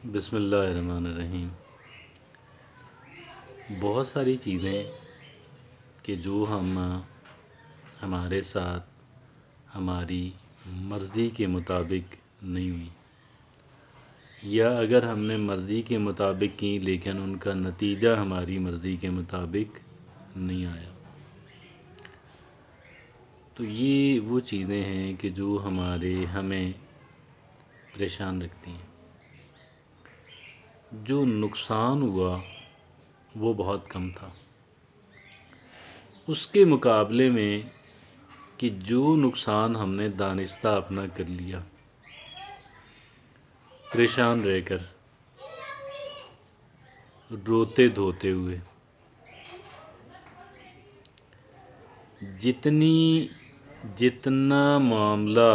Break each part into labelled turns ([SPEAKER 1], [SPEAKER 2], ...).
[SPEAKER 1] بسم اللہ الرحمن الرحیم۔ بہت ساری چیزیں کہ جو ہمارے ساتھ ہماری مرضی کے مطابق نہیں ہوئی، یا اگر ہم نے مرضی کے مطابق کی لیکن ان کا نتیجہ ہماری مرضی کے مطابق نہیں آیا، تو یہ وہ چیزیں ہیں کہ جو ہمیں پریشان رکھتی ہیں۔ جو نقصان ہوا وہ بہت کم تھا، اس کے مقابلے میں کہ جو نقصان ہم نے دانستہ اپنا کر لیا، پریشان رہ کر، روتے دھوتے ہوئے، جتنا معاملہ،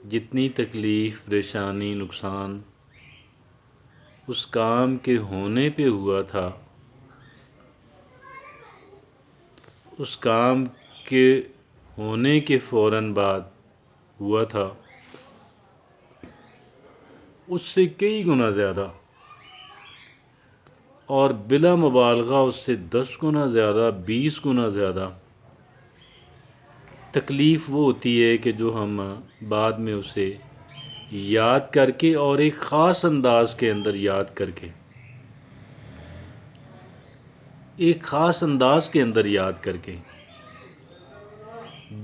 [SPEAKER 1] جتنی تکلیف، پریشانی، نقصان اس کام کے ہونے پہ ہوا تھا، اس کام کے ہونے کے فوراً بعد ہوا تھا، اس سے کئی گنا زیادہ، اور بلا مبالغہ اس سے 10 گنا زیادہ، 20 گنا زیادہ تکلیف وہ ہوتی ہے کہ جو ہم بعد میں اسے یاد کر کے، اور ایک خاص انداز کے اندر یاد کر کے، ایک خاص انداز کے اندر یاد کر کے،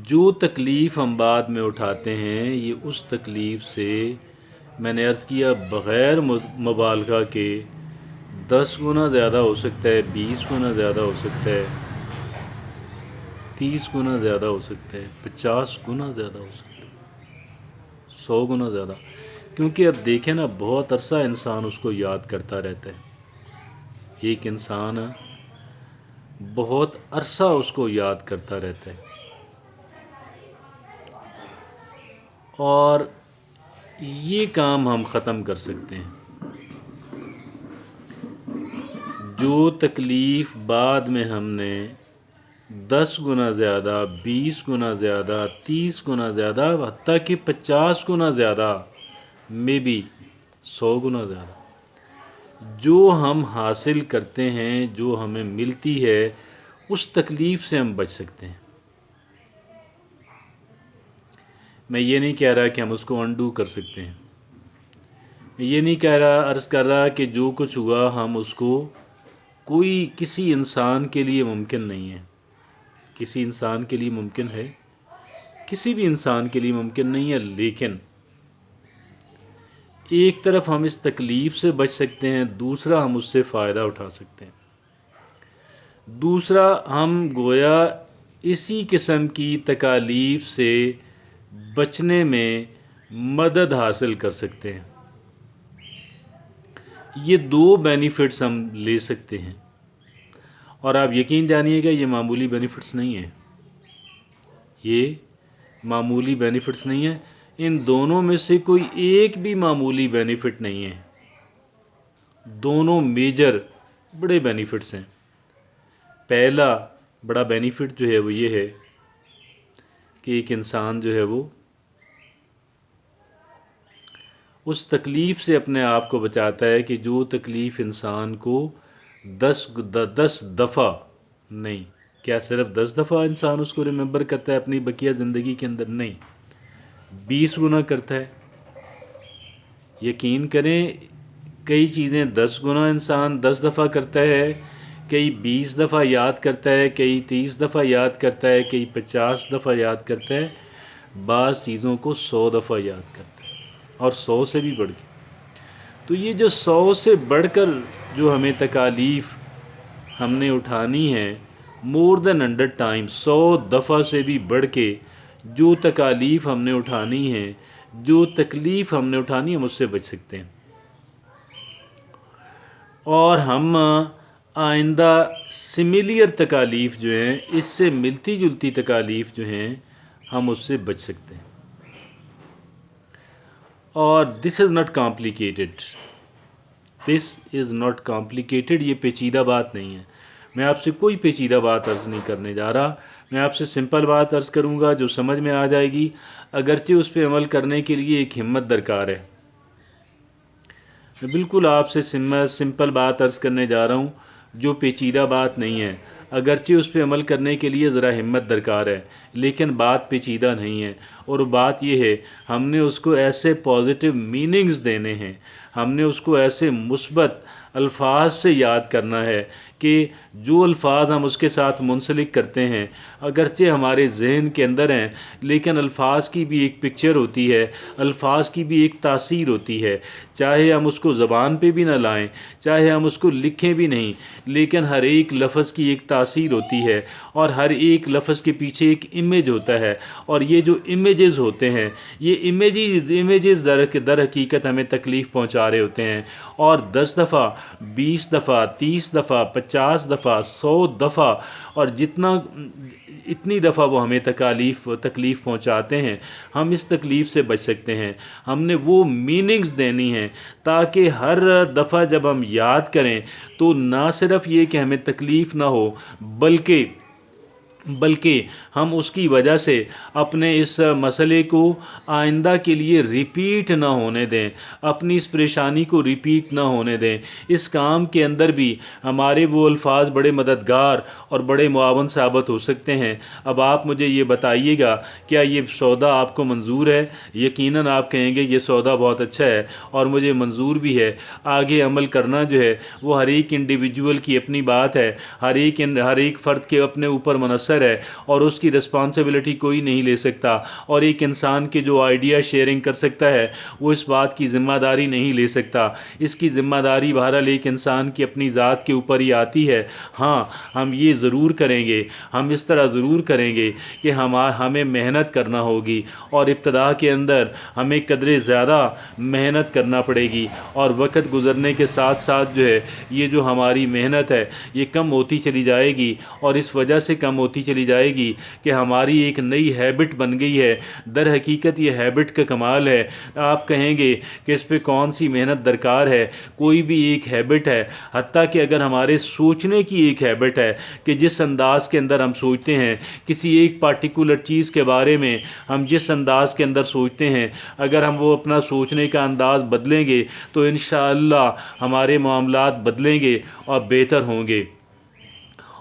[SPEAKER 1] جو تکلیف ہم بعد میں اٹھاتے ہیں، یہ اس تکلیف سے میں نے عرض کیا بغیر مبالغہ کے 10 گنا زیادہ ہو سکتا ہے، 20 گنا زیادہ ہو سکتا ہے، 30 گنا زیادہ ہو سکتا ہے، 50 گنا زیادہ ہو سکتا ہے، 100 گنا زیادہ، کیونکہ اب دیکھیں نا، بہت عرصہ انسان اس کو یاد کرتا رہتا ہے، ایک انسان بہت عرصہ اس کو یاد کرتا رہتا ہے، اور یہ کام ہم ختم کر سکتے ہیں۔ جو تکلیف بعد میں ہم نے 10 گنا زیادہ، 20 گنا زیادہ، 30 گنا زیادہ، حتیٰ کہ 50 گنا زیادہ، میں بھی 100 گنا زیادہ جو ہم حاصل کرتے ہیں، جو ہمیں ملتی ہے، اس تکلیف سے ہم بچ سکتے ہیں۔ میں یہ نہیں کہہ رہا کہ ہم اس کو انڈو کر سکتے ہیں، میں یہ نہیں عرض کر رہا کہ جو کچھ ہوا ہم اس کو کسی انسان کے لیے ممکن نہیں ہے، کسی انسان کے لیے ممکن ہے، کسی بھی انسان کے لیے ممکن نہیں ہے، لیکن ایک طرف ہم اس تکلیف سے بچ سکتے ہیں، دوسرا ہم اس سے فائدہ اٹھا سکتے ہیں، دوسرا ہم گویا اسی قسم کی تکالیف سے بچنے میں مدد حاصل کر سکتے ہیں۔ یہ 2 بینیفٹس ہم لے سکتے ہیں، اور آپ یقین جانیے گا یہ معمولی بینیفٹس نہیں ہیں، یہ معمولی بینیفٹس نہیں ہیں، ان دونوں میں سے کوئی ایک بھی معمولی بینیفٹ نہیں ہے، دونوں میجر بڑے بینیفٹس ہیں۔ پہلا بڑا بینیفٹ جو ہے وہ یہ ہے کہ ایک انسان جو ہے وہ اس تکلیف سے اپنے آپ کو بچاتا ہے کہ جو تکلیف انسان کو 10 دفعہ نہیں، کیا صرف 10 دفعہ انسان اس کو ریممبر کرتا ہے اپنی بقیہ زندگی کے اندر؟ نہیں، 20 گنا کرتا ہے۔ یقین کریں، کئی چیزیں 10 گنا انسان 10 دفعہ کرتا ہے، کئی 20 دفعہ یاد کرتا ہے، کئی 30 دفعہ یاد کرتا ہے، کئی 50 دفعہ یاد کرتا ہے، بعض چیزوں کو 100 دفعہ یاد کرتا ہے، اور 100 سے بھی بڑھ کے۔ تو یہ جو 100 سے بڑھ کر جو ہمیں تکالیف ہم نے اٹھانی ہے، مور دین 100 ٹائم، 100 دفعہ سے بھی بڑھ کے جو تکالیف ہم نے اٹھانی ہے، جو تکلیف ہم نے اٹھانی ہے، ہم اس سے بچ سکتے ہیں، اور ہم آئندہ سملیئر تکالیف جو ہیں، اس سے ملتی جلتی تکالیف جو ہیں، ہم اس سے بچ سکتے ہیں۔ اور this is not complicated, this is not complicated, یہ پیچیدہ بات نہیں ہے، میں آپ سے کوئی پیچیدہ بات عرض نہیں کرنے جا رہا، میں آپ سے سمپل بات عرض کروں گا جو سمجھ میں آ جائے گی، اگرچہ اس پہ عمل کرنے کے لیے ایک ہمت درکار ہے۔ بالकुल आपसे सिंपल बात अर्ज़ करने जा रहा हूँ, जो पेचीदा बात नहीं है। अगरचे उस पे अमल करने के लिए ज़रा हिम्मत दरकार है, लेकिन बात पेचीदा नहीं है। और बात ये है, हमने उसको ऐसे पॉजिटिव मीनिंग्स देने हैं, हमने उसको ऐसे मुस्बत अल्फाज से याद करना है कि जो अल्फाज हम उसके साथ मुंसलिक करते हैं, अगरचे हमारे जहन के अंदर हैं, लेकिन अल्फाज की भी एक पिक्चर होती है, अल्फाज की भी एक तासीर होती है। चाहे हम उसको ज़बान पे भी ना लाएं, चाहे हम उसको लिखें भी नहीं, लेकिन हर एक लफ्ज़ की एक तासीर होती है, और हर एक लफ्ज़ के पीछे एक इमेज होता है। और ये जो इमेजेस होते हैं, ये इमेजेस दर हकीकत हमें तकलीफ़ पहुंचा रहे होते हैं। और 10 दफ़ा, 20 दफ़ा, 30 दफ़ा, 50 दफ़ा, 100 दफ़ा, और इतनी दफ़ा वो हमें तकलीफ़ पहुंचाते हैं, हम इस तकलीफ़ से बच सकते हैं। हमने वो मीनिंग्स देनी हैं ताकि हर दफ़ा जब हम याद करें तो ना सिर्फ़ ये कि हमें तकलीफ़ ना हो, बल्कि हम उसकी वजह से अपने इस मसले को आइंदा के लिए रिपीट ना होने दें, अपनी इस परेशानी को रिपीट ना होने दें। इस काम के अंदर भी हमारे वो अल्फाज बड़े मददगार और बड़े मुआवन साबित हो सकते हैं। अब आप मुझे ये बताइएगा, क्या ये सौदा आपको मंजूर है? यकीनन आप कहेंगे ये सौदा बहुत अच्छा है और मुझे मंजूर भी है। आगे अमल करना जो है वो हर एक इंडिविजुअल की अपनी बात है, हर एक फ़र्द के अपने ऊपर मुनहसर है, और उसकी रिस्पॉन्सिबिलिटी कोई नहीं ले सकता। और एक इंसान के जो आइडिया शेयरिंग कर सकता है, वो इस बात की ज़िम्मेदारी नहीं ले सकता। इसकी ज़िम्मेदारी बहरहाल एक इंसान की अपनी ज़ात के ऊपर ही आती है। हाँ, हम ये ज़रूर करेंगे, हम इस तरह ज़रूर करेंगे कि हमें मेहनत करना होगी, और इब्तदा के अंदर हमें कदरे ज़्यादा मेहनत करना पड़ेगी, और वक्त गुज़रने के साथ साथ जो है ये जो हमारी मेहनत है ये कम होती चली जाएगी, और इस वजह से कम होती चली जाएगी कि हमारी एक नई हैबिट बन गई है। दर हकीकत ये हैबिट का कमाल है। आप कहेंगे कि इस पे कौन सी मेहनत दरकार है? कोई भी एक हैबिट है, हत्ता कि अगर हमारे सोचने की एक हैबिट है कि जिस अंदाज़ के अंदर हम सोचते हैं, किसी एक पार्टिकुलर चीज़ के बारे में हम जिस अंदाज़ के अंदर सोचते हैं, अगर हम वो अपना सोचने का अंदाज़ बदलेंगे तो इंशाअल्लाह हमारे मामलात बदलेंगे और बेहतर होंगे।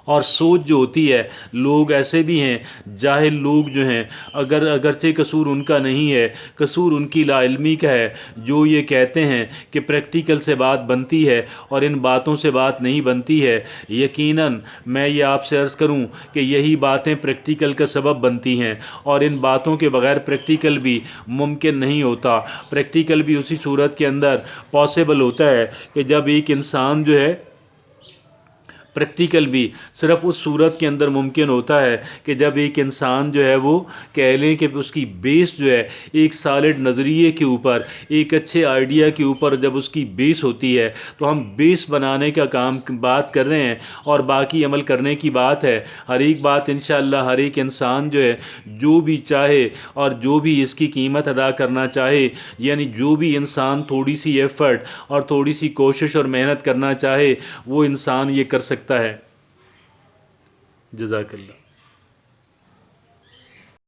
[SPEAKER 1] और सोच जो होती है, लोग ऐसे भी हैं, जाहिल लोग जो हैं, अगरचे कसूर उनका नहीं है, कसूर उनकी लाइल्मी का है, जो ये कहते हैं कि प्रैक्टिकल से बात बनती है और इन बातों से बात नहीं बनती है। यकीनन मैं ये आपसे अर्ज़ करूं कि यही बातें प्रैक्टिकल का सबब बनती हैं, और इन बातों के बगैर प्रैक्टिकल भी मुमकिन नहीं होता। प्रैक्टिकल भी उसी सूरत के अंदर पॉसिबल होता है कि जब एक इंसान जो है, प्रैक्टिकल भी सिर्फ उस सूरत के अंदर मुमकिन होता है कि जब एक इंसान जो है वो कह लें कि उसकी बेस जो है एक सॉलिड नज़रिए के ऊपर, एक अच्छे आइडिया के ऊपर जब उसकी बेस होती है, तो हम बेस बनाने का काम बात कर रहे हैं, और बाकी अमल करने की बात है। हर एक बात इंशाअल्लाह हर एक इंसान जो है, जो भी चाहे और जो भी इसकी कीमत अदा करना चाहे, यानी जो भी इंसान थोड़ी सी एफ़र्ट और थोड़ी सी कोशिश और मेहनत करना चाहे, वो इंसान ये कर सकता है। जज़ाकल्लाह।